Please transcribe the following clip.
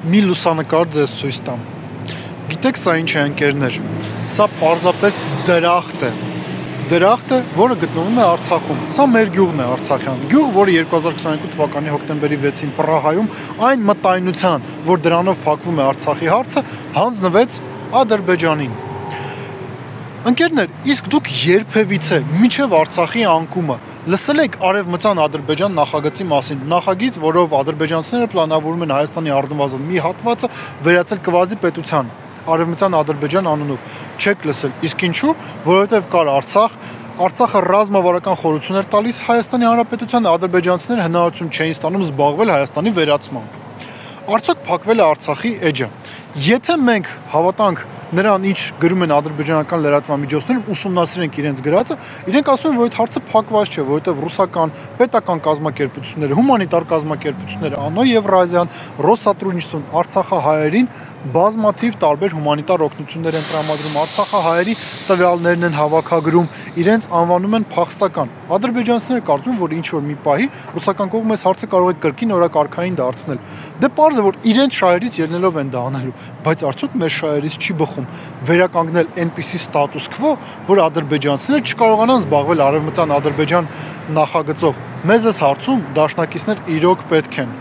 Մի լուսանկար ձեզ ցույց տամ։ Գիտեք սա ինչ է, ընկերներ։ Սա պարզապես դրախտ է։ Դրախտ է, որը գտնվում է Արցախում։ Սա մեր գյուղն է, արցախյան գյուղ, որը 2022 թվականի հոկտեմբերի 6-ին Պրահայում այն մտայնության, որ դրանով փակվում է Արցախի հարցը, հանձնվեց Ադրբեջանին։ Ընկերներ, իսկ դուք երբևիցե մինչև Արցախի անկումը լսել եք Արևմտյան Ադրբեջան նախագծի մասին, նախագիծ, որով ադրբեջանցիները պլանավորում են Հայաստանի առնվազն մի հատվածը վերածել կվազի պետության, Արևմտյան Ադրբեջան անունով։ Չեք լսել, իսկ ինչու՞, որովհետև կար Արցախ, Արցախը ռազմավարական խորհուրդ էր տալիս Հայաստանի Հանրապետությանը, ադրբեջանցիները հնարավորություն չէին ստանում զբաղվել Հայաստանի վերացմամբ։ Արդյոք փակվել է Արցախի էջը։ Եթե մենք հավատանք նրան, ինչ գրում են ադրբեջանական լրատվամիջոցներում, ուսումնասիրենք իրենց գրածը, իրենք ասում են, որ այդ հարցը փակված չէ, որովհետև ռուսական պետական կազմակերպությունները, հումանիտար կազմակերպությունները, ANO Եվրազիան, Ռոսատրուդնիչествոն արցախահայերին բազմաթիվ տարբեր հումանիտար օգնություններ են տրամադրում, արցախահայերի տվյալներն են հավաքագրում, իրենց անվանում են փախստական։ Ադրբեջանցիները կարծում են, որ ինչ որ մի պահի ռուսական կողմը այս հարցը կարող է կրկին օրակարգային դարձնել։ Դե պարզ է, որ իրենց շահերից ելնելով են դա անելու, բայց արդյոք մեր շահերից չի բխում վերականգնել այնպիսի ստատուս քվո, որ ադրբեջանցիները չկարողանան զբաղվել Արևմտյան Ադրբեջան նախագծով։ Մեզ այս հարցում դաշնակիցներ իրոք պետք են։